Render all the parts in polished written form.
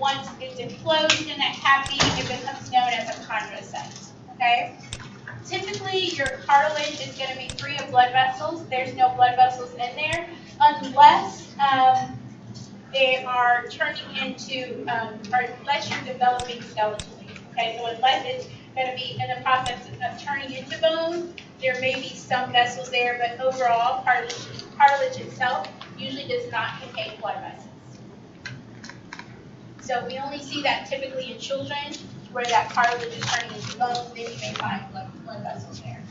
once it's enclosed in that cavity, it becomes known as a chondrocyte. Okay? Typically, your cartilage is going to be free of blood vessels. There's no blood vessels in there unless they are turning into, or unless you're developing skeletally. Okay, so unless it's going to be in the process of turning into bone, there may be some vessels there, but overall, cartilage itself usually does not contain blood vessels. So we only see that typically in children, where that cartilage is turning into bone, then you may find blood vessels there.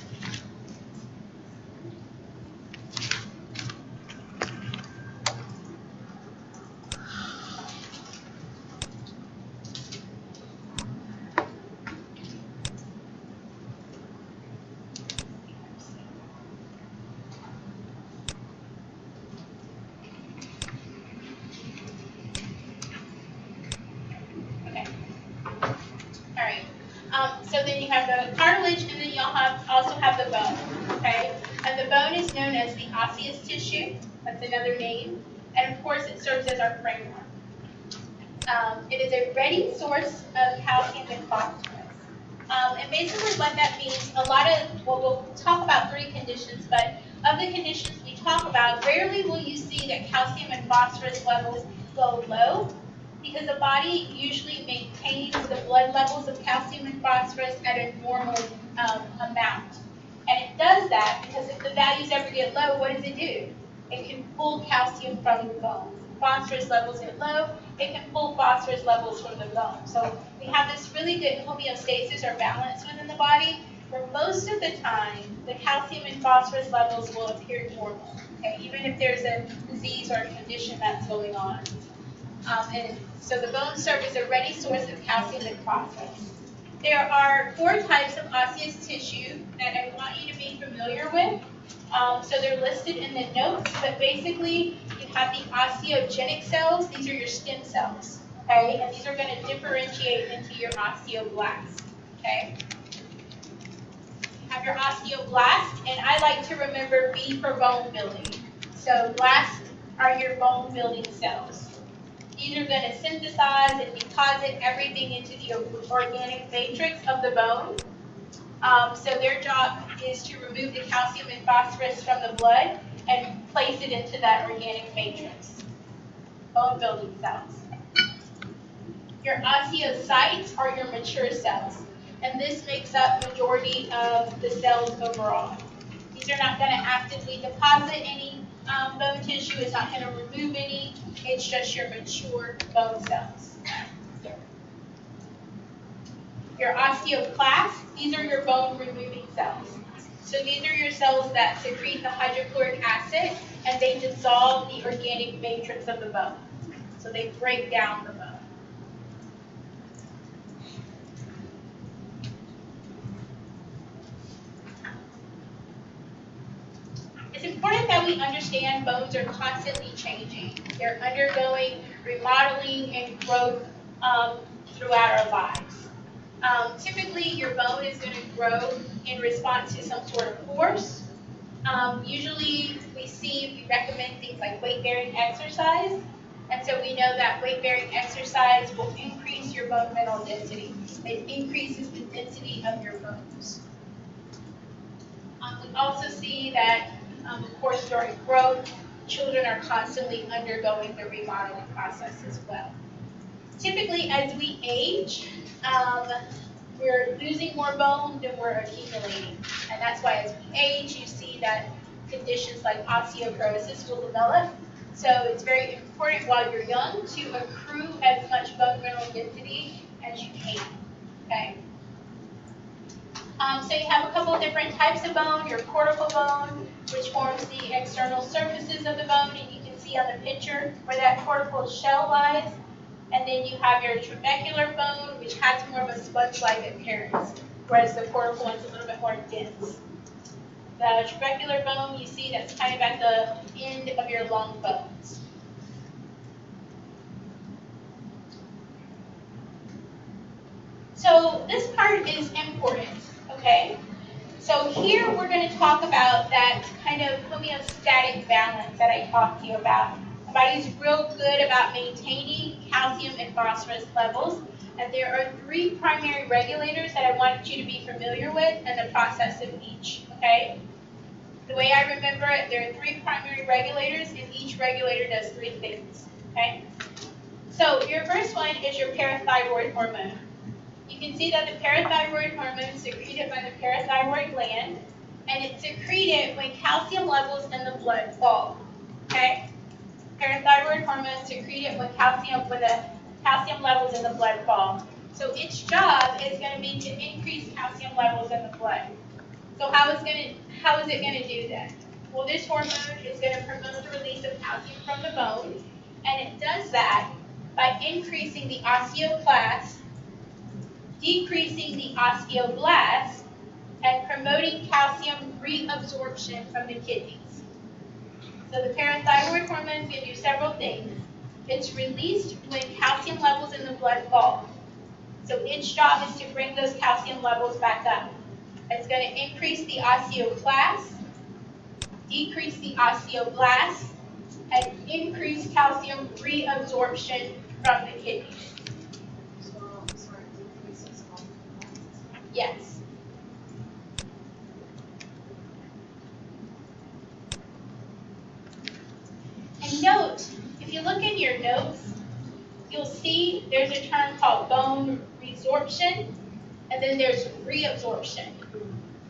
So then you have the cartilage, and then you also have the bone, okay? And the bone is known as the osseous tissue. That's another name. And of course, it serves as our framework. It is a ready source of calcium and phosphorus. And basically what that means, we'll talk about 3 conditions, but of the conditions we talk about, rarely will you see that calcium and phosphorus levels go low, because the body usually maintains the blood levels of calcium and phosphorus at a normal amount. And it does that because if the values ever get low, what does it do? It can pull calcium from the bones. If phosphorus levels get low, it can pull phosphorus levels from the bone. So we have this really good homeostasis or balance within the body, where most of the time, the calcium and phosphorus levels will appear normal, okay? Even if there's a disease or a condition that's going on. And so the bones serve as a ready source of calcium and phosphorus. There are 4 types of osseous tissue that I want you to be familiar with. So they're listed in the notes, but basically you have the osteogenic cells. These are your stem cells, okay? And these are going to differentiate into your osteoblasts, okay? You have your osteoblast, and I like to remember B for bone building. So blasts are your bone building cells. These are going to synthesize and deposit everything into the organic matrix of the bone. So their job is to remove the calcium and phosphorus from the blood and place it into that organic matrix. Bone building cells. Your osteocytes are your mature cells, and this makes up majority of the cells overall. These are not going to actively deposit any bone tissue. It's not going to remove any. It's just your mature bone cells. Your osteoclasts, these are your bone removing cells. So these are your cells that secrete the hydrochloric acid, and they dissolve the organic matrix of the bone. So they break down the bone. It's important that we understand bones are constantly changing. They're undergoing remodeling and growth throughout our lives. Typically, your bone is going to grow in response to some sort of force. Usually, we recommend things like weight-bearing exercise. And so we know that weight-bearing exercise will increase your bone mineral density. It increases the density of your bones. We also see that of course, during growth, children are constantly undergoing the remodeling process as well. Typically, as we age, we're losing more bone than we're accumulating. And that's why as we age, you see that conditions like osteoporosis will develop. So it's very important while you're young to accrue as much bone mineral density as you can, okay? So you have a couple of different types of bone. Your cortical bone, which forms the external surfaces of the bone, and you can see on the picture where that cortical shell lies. And then you have your trabecular bone, which has more of a sponge-like appearance, whereas the cortical one's a little bit more dense. The trabecular bone, you see that's kind of at the end of your long bones. So this part is important, okay? So here we're going to talk about that kind of homeostatic balance that I talked to you about. The body's real good about maintaining calcium and phosphorus levels. And there are 3 primary regulators that I want you to be familiar with and the process of each, okay? The way I remember it, there are 3 primary regulators, and each regulator does 3 things, okay? So your first one is your parathyroid hormone. You can see that the parathyroid hormone is secreted by the parathyroid gland, and it's secreted when calcium levels in the blood fall, okay? Parathyroid hormone is secreted when the calcium levels in the blood fall. So its job is going to be to increase calcium levels in the blood. So how is it going to do that? Well, this hormone is going to promote the release of calcium from the bones, and it does that by increasing the osteoclast, decreasing the osteoblast, and promoting calcium reabsorption from the kidneys. So the parathyroid hormone is going to do several things. It's released when calcium levels in the blood fall. So its job is to bring those calcium levels back up. It's going to increase the osteoclast, decrease the osteoblast, and increase calcium reabsorption from the kidneys. Yes. And note, if you look in your notes, you'll see there's a term called bone resorption, and then there's reabsorption.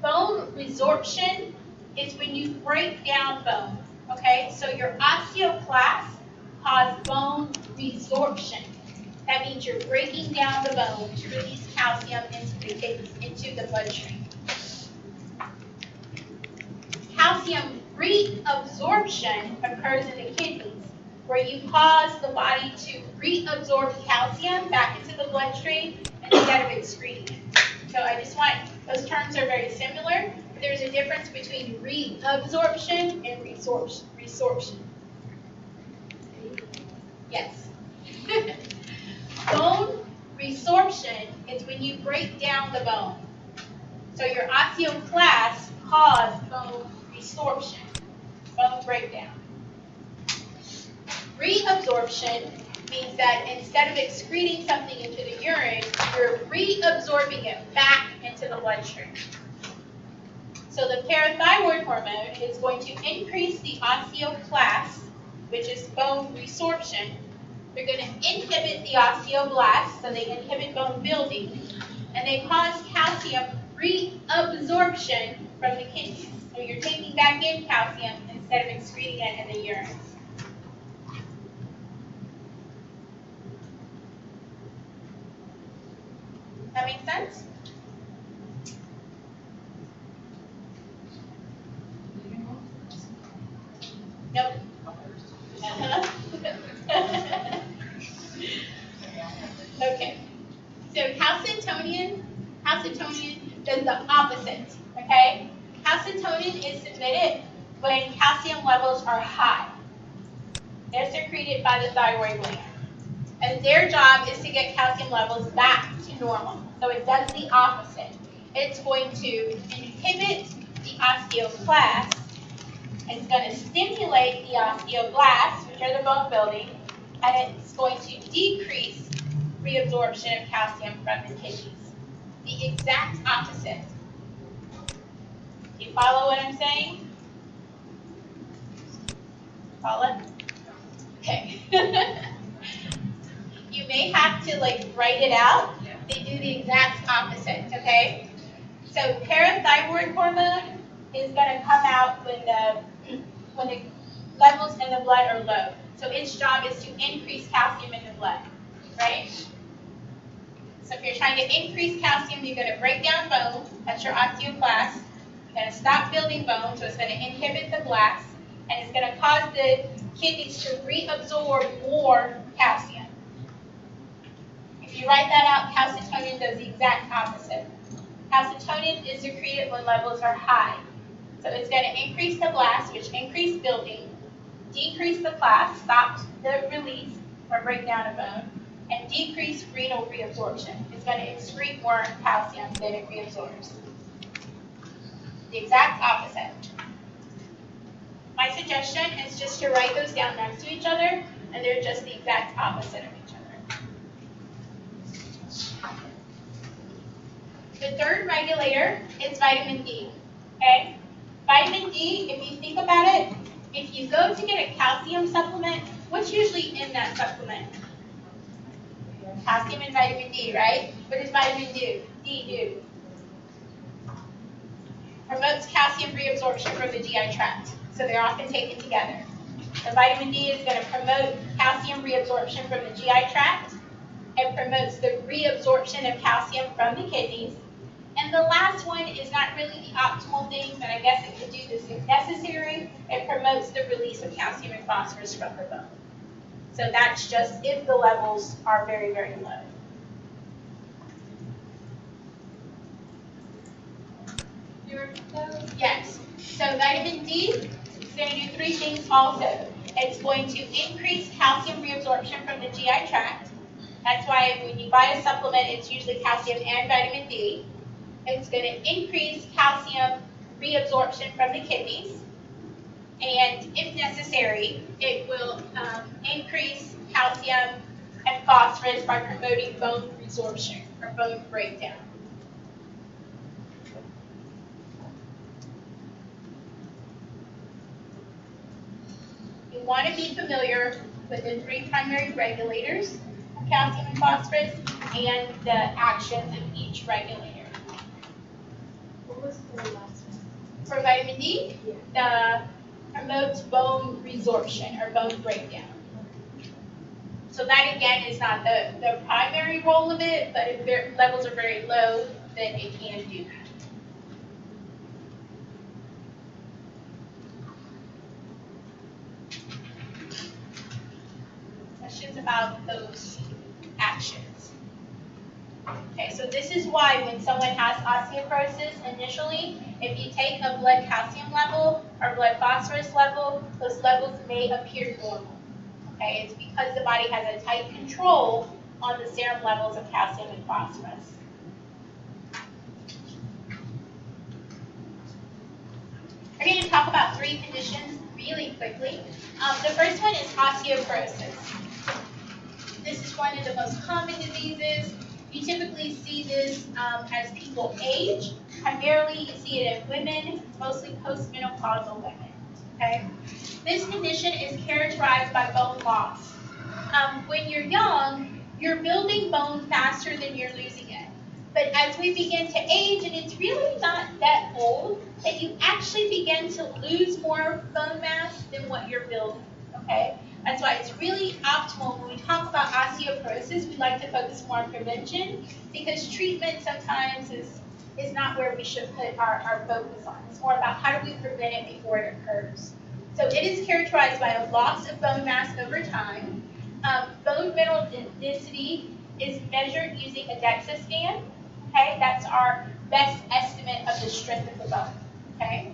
Bone resorption is when you break down bone, okay? So your osteoclasts cause bone resorption. That means you're breaking down the bone to release calcium into the bloodstream. Calcium reabsorption occurs in the kidneys, where you cause the body to reabsorb calcium back into the bloodstream instead of excreting it. So I just want, those terms are very similar, but there's a difference between reabsorption and resorption. Yes. Bone resorption is when you break down the bone. So your osteoclasts cause bone resorption, bone breakdown. Reabsorption means that instead of excreting something into the urine, you're reabsorbing it back into the bloodstream. So the parathyroid hormone is going to increase the osteoclast, which is bone resorption. They're going to inhibit the osteoblasts, so they inhibit bone building, and they cause calcium reabsorption from the kidneys. So you're taking back in calcium instead of excreting it in the urine. That make sense? Nope. Okay. So calcitonin does the opposite. Okay? Calcitonin is emitted when calcium levels are high. They're secreted by the thyroid gland. And their job is to get calcium levels back to normal. So it does the opposite. It's going to inhibit the osteoclast. It's going to stimulate the osteoblasts, which are the bone building, and it's going to decrease reabsorption of calcium from the kidneys. The exact opposite. Do you follow what I'm saying? Follow? Okay. You may have to write it out. They do the exact opposite, okay? So parathyroid hormone is going to come out when the levels in the blood are low. So its job is to increase calcium in the blood, right? So if you're trying to increase calcium, you're going to break down bone, that's your osteoclast. You're going to stop building bone, so it's going to inhibit the blast, and it's going to cause the kidneys to reabsorb more calcium. If you write that out, calcitonin does the exact opposite. Calcitonin is secreted when levels are high. So it's going to increase the blast, which increase building, decrease the class, stops the release or breakdown of bone, and decrease renal reabsorption. It's going to excrete more calcium than it reabsorbs. The exact opposite. My suggestion is just to write those down next to each other, and they're just the exact opposite of each other. The third regulator is vitamin D. Okay? Vitamin D, if you think about it, if you go to get a calcium supplement, what's usually in that supplement? Calcium and vitamin D, right? What does vitamin D do? Promotes calcium reabsorption from the GI tract. So they're often taken together. So vitamin D is going to promote calcium reabsorption from the GI tract. It promotes the reabsorption of calcium from the kidneys. And the last one is not really the optimal thing, but I guess it could do this if necessary. It promotes the release of calcium and phosphorus from the bone. So that's just if the levels are very, very low. Yes. So vitamin D is going to do three things also. It's going to increase calcium reabsorption from the GI tract. That's why when you buy a supplement, it's usually calcium and vitamin D. It's going to increase calcium reabsorption from the kidneys. And if necessary, it will increase calcium and phosphorus by promoting bone resorption or bone breakdown. You want to be familiar with the three primary regulators of calcium and phosphorus and the actions of each regulator. What was the last one? For vitamin D, the promotes bone resorption or bone breakdown. So that again is not the primary role of it, but if their levels are very low, then it can do that. Questions about those actions? Okay, so this is why when someone has osteoporosis initially, if you take a blood calcium level or blood phosphorus level, those levels may appear normal. Okay, it's because the body has a tight control on the serum levels of calcium and phosphorus. We're going to talk about three conditions really quickly. The first one is osteoporosis. This is one of the most common diseases. You typically see this as people age. Primarily, you see it in women, mostly postmenopausal women. Okay? This condition is characterized by bone loss. When you're young, you're building bone faster than you're losing it. But as we begin to age, and it's really not that old, that you actually begin to lose more bone mass than what you're building. Okay? That's why it's really optimal when we talk about osteoporosis, we like to focus more on prevention because treatment sometimes is not where we should put our focus on. It's more about how do we prevent it before it occurs. So it is characterized by a loss of bone mass over time. Bone mineral density is measured using a DEXA scan. Okay, that's our best estimate of the strength of the bone. Okay,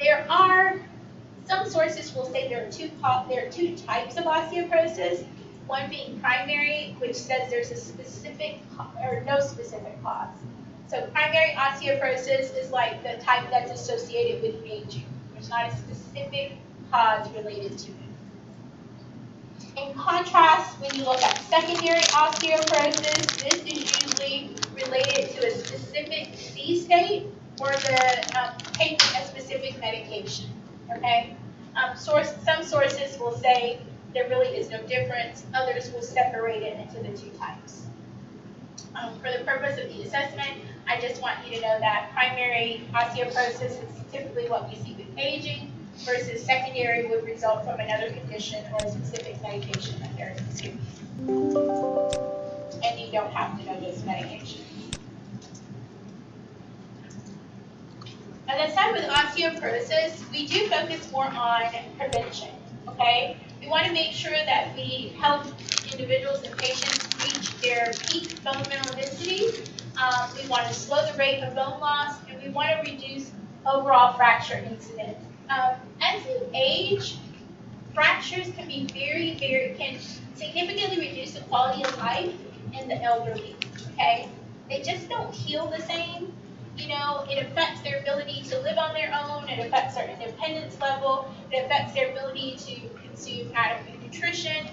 there are some sources will say there are two types of osteoporosis. One being primary, which says there's a specific or no specific cause. So primary osteoporosis is like the type that's associated with aging. There's not a specific cause related to it. In contrast, when you look at secondary osteoporosis, this is usually related to a specific disease state or the taking a specific medication. Okay? Some sources will say there really is no difference. Others will separate it into the two types. For the purpose of the assessment, I just want you to know that primary osteoporosis is typically what we see with aging, versus secondary would result from another condition or a specific medication that they're consuming. And you don't have to know those medications. As I said, with osteoporosis, we do focus more on prevention, okay? We want to make sure that we help individuals and patients reach their peak bone mineral density. We want to slow the rate of bone loss, and we want to reduce overall fracture incidence. As you age, fractures can be can significantly reduce the quality of life in the elderly, okay? They just don't heal the same. You know, it affects their ability to live on their own, it affects their independence level, it affects their ability to consume adequate nutrition.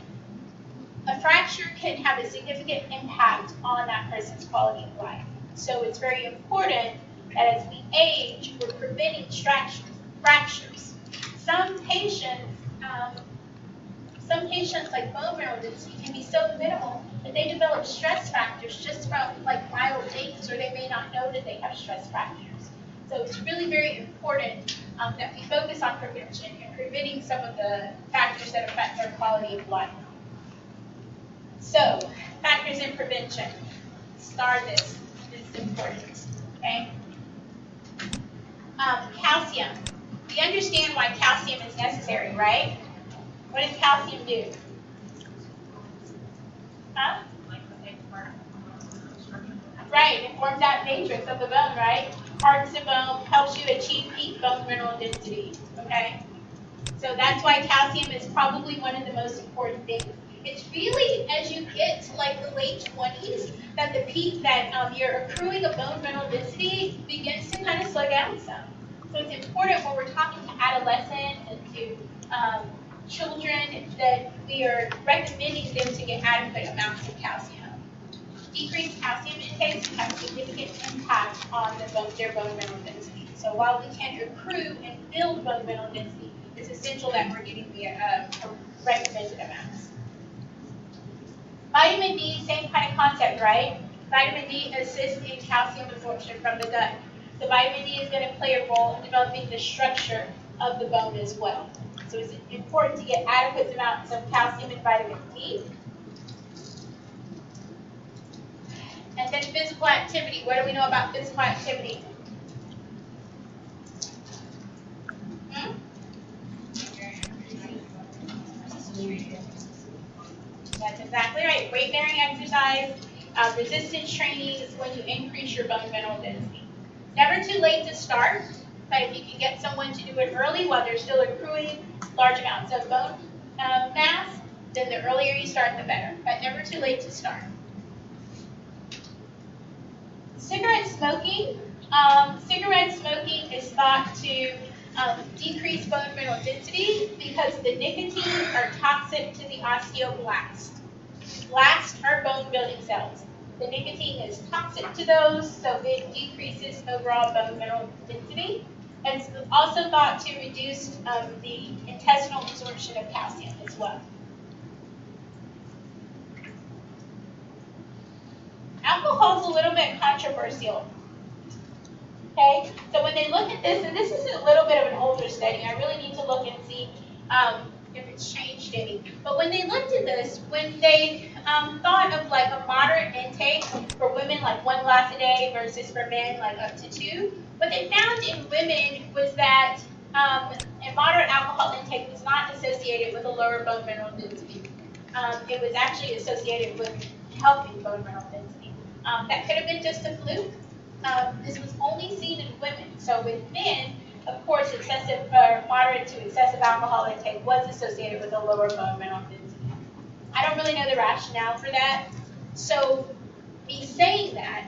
A fracture can have a significant impact on that person's quality of life. So it's very important that as we age, we're preventing fractures. Some patients, um, some patients like bone mineral density can be so minimal that they develop stress fractures just from like mild things, or they may not know that they have stress fractures. So it's really very important that we focus on prevention and preventing some of the factors that affect our quality of life. So, factors in prevention. Star this is important. Okay. Calcium. We understand why calcium is necessary, right? What does calcium do? Huh? Right, it forms that matrix of the bone, right? Hardens the bone, helps you achieve peak bone mineral density. Okay? So that's why calcium is probably one of the most important things. It's really as you get to like the late 20s that the peak that you're accruing a bone mineral density begins to kind of slow down some. So it's important when we're talking to adolescents and to children that we are recommending them to get adequate amounts of calcium. Decreased calcium intake can have significant impact on their bone mineral density. So while we can accrue and build bone mineral density, it's essential that we're getting the recommended amounts. Vitamin D, same kind of concept, right? Vitamin D assists in calcium absorption from the gut. So vitamin D is going to play a role in developing the structure of the bone as well. So it's important to get adequate amounts of calcium and vitamin D. And then physical activity. What do we know about physical activity? That's exactly right. Weight-bearing exercise, resistance training is when you increase your bone mineral density. Never too late to start, but if you can get someone to do it early while they're still accruing large amounts of bone mass, then the earlier you start, the better. But never too late to start. Cigarette smoking. Cigarette smoking is thought to decrease bone mineral density because the nicotine are toxic to the osteoblasts. Blasts are bone building cells. The nicotine is toxic to those, so it decreases overall bone mineral density. And it's also thought to reduce the intestinal absorption of calcium as well. Alcohol is a little bit controversial. Okay, so when they look at this, and this is a little bit of an older study, I really need to look and see if it's changed any. But when they looked at this, when they thought of like a moderate intake for women, like 1 glass a day, versus for men, like up to 2, what they found in women was that a moderate alcohol intake was not associated with a lower bone mineral density. It was actually associated with healthy bone mineral density. That could have been just a fluke. This was only seen in women. So with men, of course, excessive or moderate to excessive alcohol intake was associated with a lower bone mineral density. I don't really know the rationale for that. So me saying that,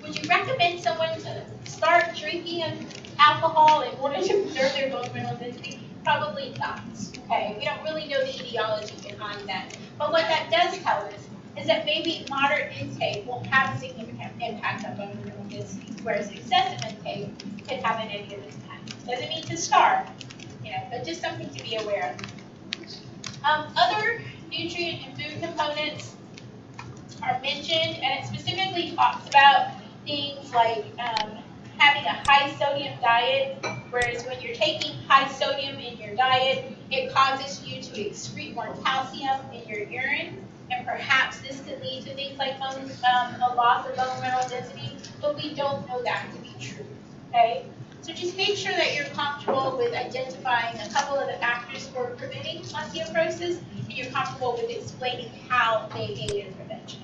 would you recommend someone to start drinking alcohol in order to preserve their bone mineral density? Probably not. Okay, we don't really know the etiology behind that. But what that does tell us is that maybe moderate intake won't have a significant impact on bone mineral density, whereas excessive intake could have a negative impact. Doesn't mean to starve, but just something to be aware of. Other nutrient and food components are mentioned, and it specifically talks about things like having a high sodium diet, whereas when you're taking high sodium in your diet, it causes you to excrete more calcium in your urine, and perhaps this could lead to things like a loss of bone mineral density, but we don't know that to be true, okay? So just make sure that you're comfortable with identifying a couple of the factors for preventing osteoporosis, and you're comfortable with explaining how they aid in prevention.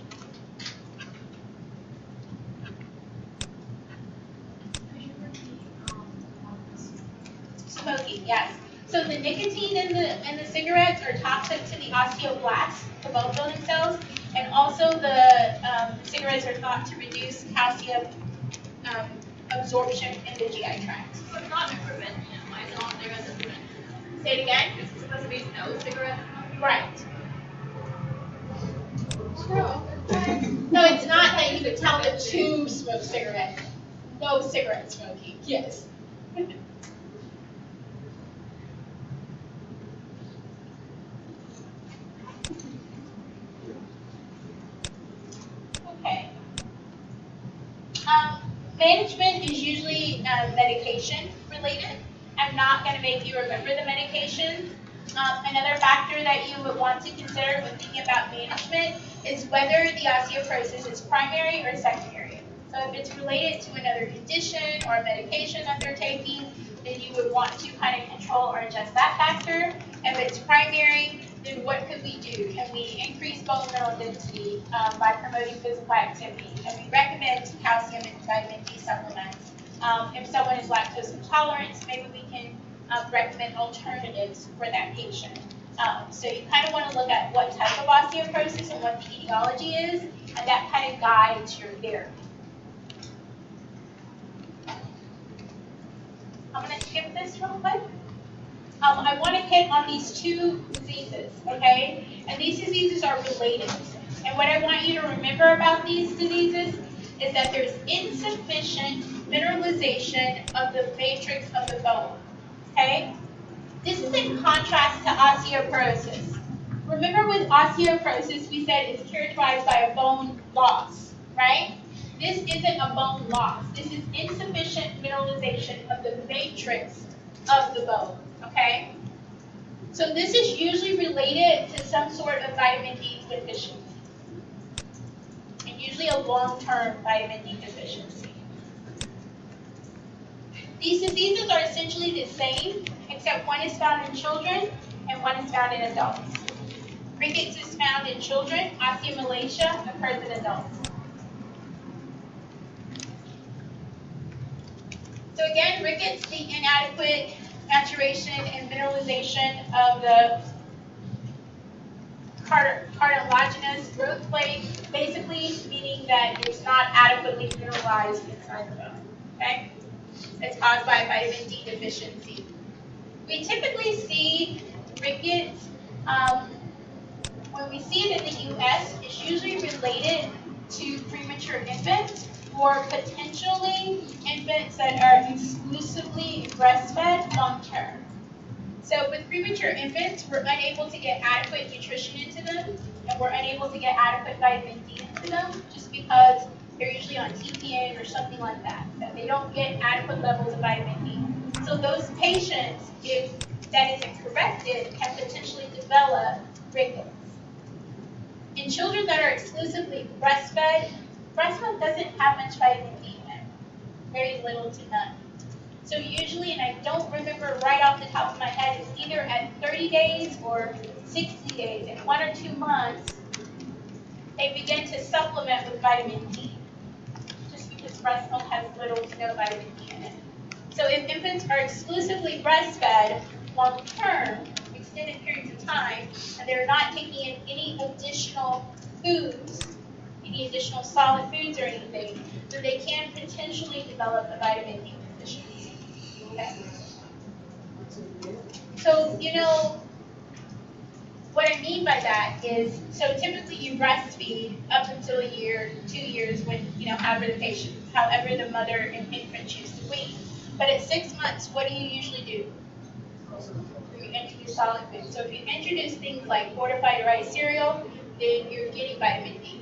Smoking, yes. So the nicotine in the cigarettes are toxic to the osteoblasts, the bone building cells, and also the cigarettes are thought to reduce calcium absorption in the GI tract. So it's not a prevention. Why is it on there as a prevention? Say it again. Is it supposed to be no cigarette smoking? Right. No, it's not that you could tell them to smoke cigarettes. No cigarette smoking, yes. Okay. Management is usually medication related. I'm not going to make you remember the medications. Another factor that you would want to consider when thinking about management is whether the osteoporosis is primary or secondary. So if it's related to another condition or a medication that they're taking, then you would want to kind of control or adjust that factor. If it's primary, then what could we do? Can we increase bone mineral density by promoting physical activity? Can we recommend calcium and vitamin D supplements? If someone is lactose intolerant, maybe we can recommend alternatives for that patient. So you kind of want to look at what type of osteoporosis and what the etiology is, and that kind of guides your therapy. I'm going to skip this real quick. I want to hit on these two diseases, okay? And these diseases are related. And what I want you to remember about these diseases is that there's insufficient mineralization of the matrix of the bone, okay? This is in contrast to osteoporosis. Remember with osteoporosis, we said it's characterized by a bone loss, right? This isn't a bone loss. This is insufficient mineralization of the matrix of the bone, okay? So this is usually related to some sort of vitamin D deficiency, and usually a long-term vitamin D deficiency. These diseases are essentially the same, except one is found in children and one is found in adults. Rickets is found in children, osteomalacia occurs in adults. So again, rickets, the inadequate maturation and mineralization of the cartilaginous growth plate, basically meaning that it's not adequately mineralized inside the bone, okay? It's caused by vitamin D deficiency. We typically see rickets, when we see it in the US, it's usually related to premature infants or potentially infants that are exclusively breastfed long term. So with premature infants, we're unable to get adequate nutrition into them, and we're unable to get adequate vitamin D into them just because they're usually on TPN or something like that. So they don't get adequate levels of vitamin D. So those patients, if that isn't corrected, can potentially develop rickets. In children that are exclusively breastfed, breast milk doesn't have much vitamin D in it, very little to none. So usually, and I don't remember right off the top of my head, it's either at 30 days or 60 days. In 1 or 2 months, they begin to supplement with vitamin D, just because breast milk has little to no vitamin D in it. So if infants are exclusively breastfed long term, extended periods of time, and they're not taking in any additional foods, any additional solid foods or anything, then they can potentially develop a vitamin D deficiency. Okay. So, what I mean by that is, so typically you breastfeed up until a year, 2 years, when, however the mother and infant choose to wean. But at 6 months, what do you usually do? You introduce solid food. So if you introduce things like fortified rice cereal, then you're getting vitamin D.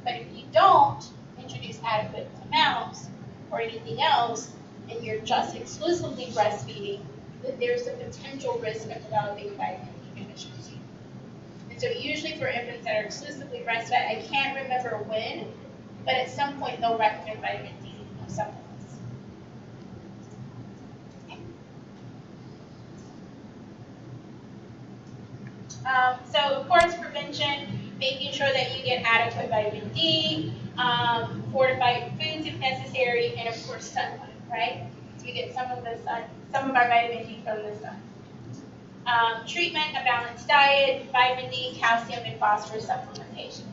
But if you don't introduce adequate amounts or anything else, and you're just exclusively breastfeeding, then there's a potential risk of developing vitamin D deficiency. And so usually for infants that are exclusively breastfed, I can't remember when, but at some point they'll recommend vitamin D supplements. So of course prevention, making sure that you get adequate vitamin D, fortified foods if necessary, and of course sunlight, right? So we get some of our vitamin D from the sun. Treatment, a balanced diet, vitamin D, calcium, and phosphorus supplementation.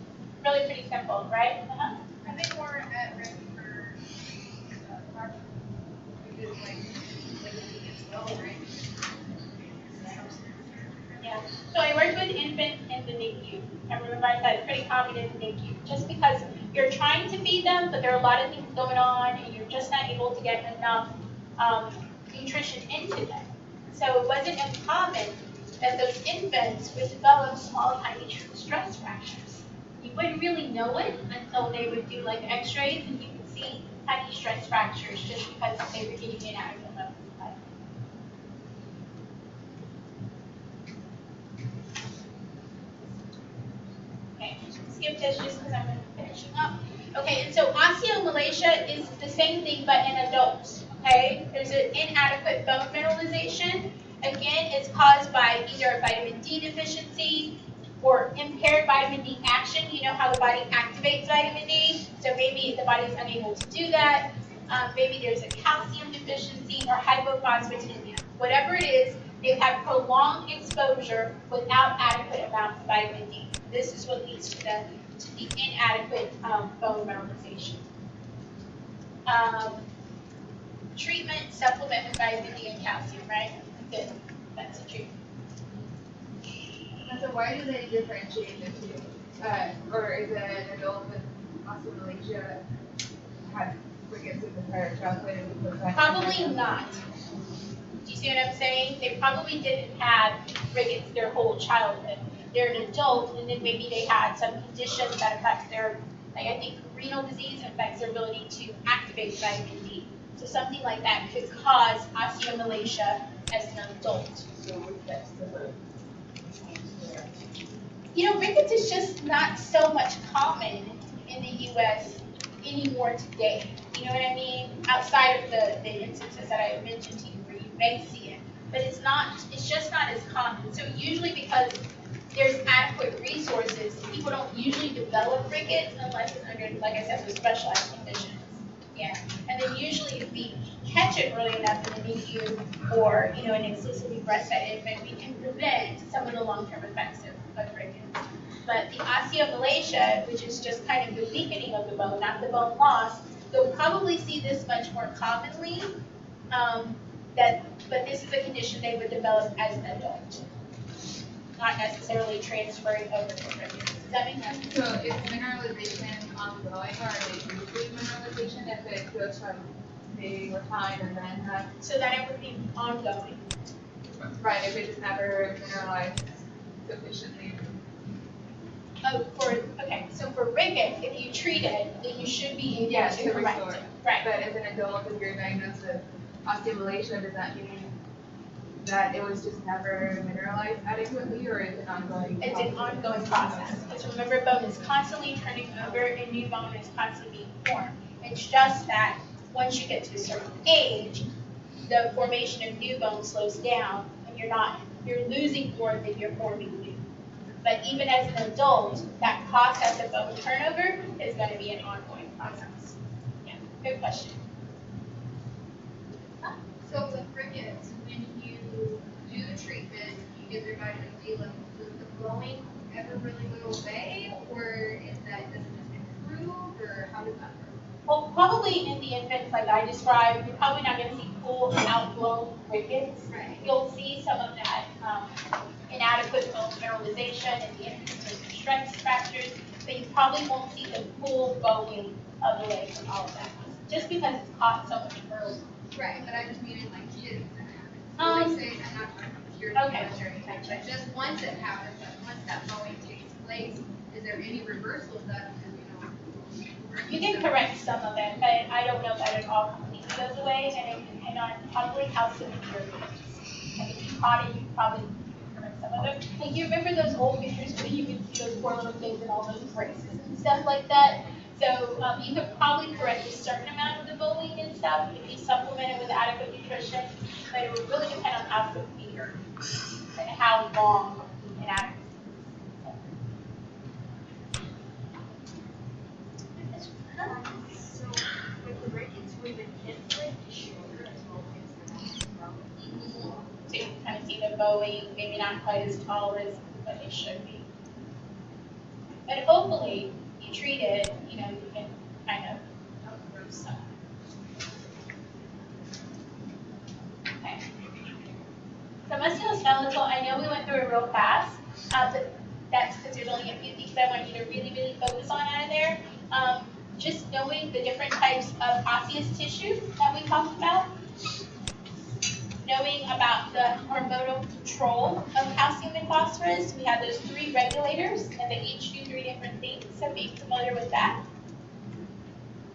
Really pretty simple, right? Are they more at risk for because it's well, right? Yeah. So I work with infants in the NICU. And remember I said it's pretty common in the NICU. Just because you're trying to feed them, but there are a lot of things going on, and you're just not able to get enough nutrition into them. So it wasn't uncommon that those infants would develop small, tiny stress fractures. You wouldn't really know it until they would do like X-rays, and you could see tiny stress fractures just because they were getting inadequate levels of vitamin. Okay, skip this just because I'm finishing up. Okay, and so osteomalacia is the same thing but in adults. Okay, there's an inadequate bone mineralization. Again, it's caused by either a vitamin D deficiency or impaired vitamin D action. You know how the body activates vitamin D, so maybe the body is unable to do that. Maybe there's a calcium deficiency or hypophosphatemia. Whatever it is, they've had prolonged exposure without adequate amounts of vitamin D. This is what leads to the inadequate bone mineralization. Treatment, supplement with vitamin D and calcium, right? Good. That's a treatment. And so why do they differentiate the two? Or is an adult with osteomalacia have rickets in the prior childhood? Probably not. Do you see what I'm saying? They probably didn't have rickets their whole childhood. They're an adult, and then maybe they had some condition that affects their, like I think renal disease affects their ability to activate vitamin D. So something like that could cause osteomalacia as an adult. You know, rickets is just not so much common in the U.S. anymore today. You know what I mean? Outside of the instances that I mentioned to you where you may see it. But it's just not as common. So usually because there's adequate resources, people don't usually develop rickets unless it's under, like I said, those specialized conditions. Yeah. And then usually if we catch it early enough in the NICU or, you know, an exclusively breastfed infant, we can prevent some of the long-term effects of rickets. But the osteomalacia, which is just kind of the weakening of the bone, not the bone loss, you'll probably see this much more commonly. But this is a condition they would develop as an adult, not necessarily transferring over to rickets. Does that make sense? So is mineralization ongoing, or are they usually mineralization if it goes from they were fine and then have? So then it would be ongoing. Right, if it is never mineralized sufficiently. So for rickets, if you treat it, then you should be able to correct restore. it. Right. But as an adult, if you're diagnosed with osteomalacia, does that mean that it was just never mineralized adequately, or is it ongoing? It's an ongoing process. Because remember, bone is constantly turning over and new bone is constantly being formed. It's just that once you get to a certain age, the formation of new bone slows down and you're losing more than you're forming new. But even as an adult, that process of bone turnover is going to be an ongoing process. Yeah, good question. So with rickets, when you do the treatment, you get their vitamin D levels, does the glowing ever really go away, or does it just improve, or how does that work? Well, probably in the infants like I described, you're probably not going to see full outblown rickets. Right. You'll see some of that inadequate bone mineralization and the infants with stress fractures, but you probably won't see the full bowing of the leg and all of that, just because it's caught so much early. Right, but I just mean in like kids that happens. Like say, I'm not talking about pure Okay. but just once it happens, like once that bowing takes place, is there any reversal that, You can correct some of it, but I don't know that it all completely goes away, and it can depend on probably how severe it is. Like if you caught it, you probably correct some of it. Like you remember those old pictures where you could see those poor little kids and all those braces and stuff like that? So you could probably correct a certain amount of the bowing and stuff if you supplement it with adequate nutrition, but it would really depend on how severe and how long inadequate. So with the rickets, would the kids like shorter as well as the well? So you can kind of see the bowing, maybe not quite as tall as what they should be. But hopefully, you treat it, you know, you can kind of improve some. Okay. So musculoskeletal, I know we went through it real fast, but that's because there's only a few things I want you to really, really focus on out of there. Just knowing the different types of osseous tissue that we talked about, knowing about the hormonal control of calcium and phosphorus. We have those three regulators, and they each do three different things, so being familiar with that.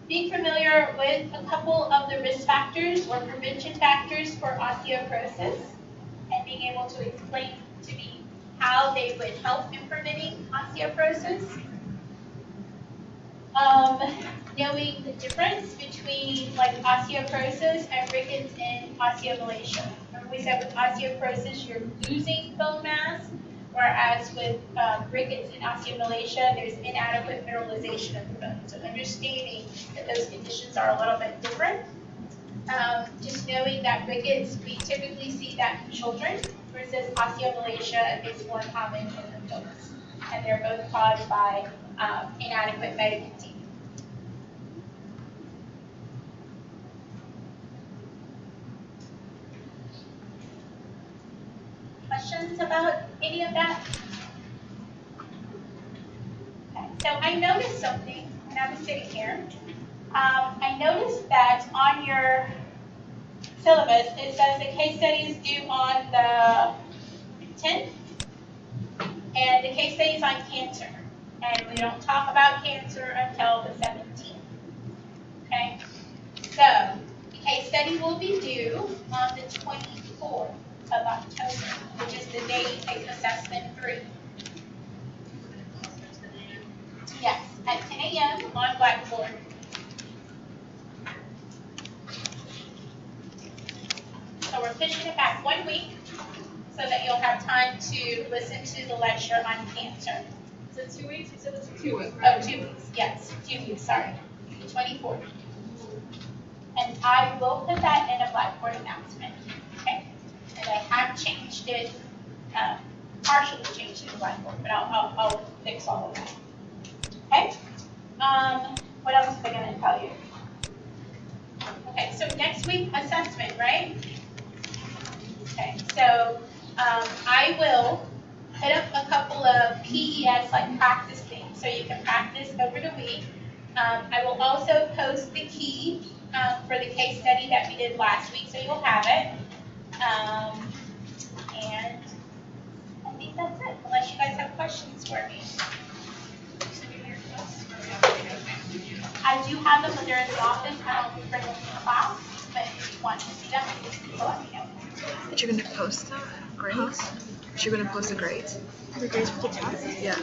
Being familiar with a couple of the risk factors or prevention factors for osteoporosis, and being able to explain to me how they would help in preventing osteoporosis. Knowing the difference between like osteoporosis and rickets and osteomalacia. Remember we said with osteoporosis you're losing bone mass, whereas with rickets and osteomalacia there's inadequate mineralization of the bone. So understanding that those conditions are a little bit different. Just knowing that rickets, we typically see that in children, versus osteomalacia is more common in adults. And they're both caused by inadequate vitamin D. Questions about any of that? Okay, so I noticed something when I was sitting here. I noticed that on your syllabus, it says the case study is due on the 10th, and the case study is on cancer. And we don't talk about cancer until the 17th. Okay? So, the case study will be due on the 24th of October, which is the day you take assessment 3. Yes, at 10 a.m. on Blackboard. So we're pushing it back 1 week so that you'll have time to listen to the lecture on cancer. Is it 2 weeks? You said it's 2 weeks. Oh, 2 weeks, yes, 2 weeks, sorry, 24th. And I will put that in a Blackboard announcement, okay? And I have changed it, partially changed it in Blackboard, but I'll fix all of that, okay? What else am I gonna tell you? Okay, so next week, assessment, right? Okay, so I will put up a couple of PES, like practice things, so you can practice over the week. I will also post the key for the case study that we did last week, so you'll have it. And I think that's it, unless you guys have questions for me. I do have them when they're in the office. I don't bring them to the class, but if you want to see them, you can let me know. But you're going to post the grades? You're going to post the grades? The grades for the test? Yeah.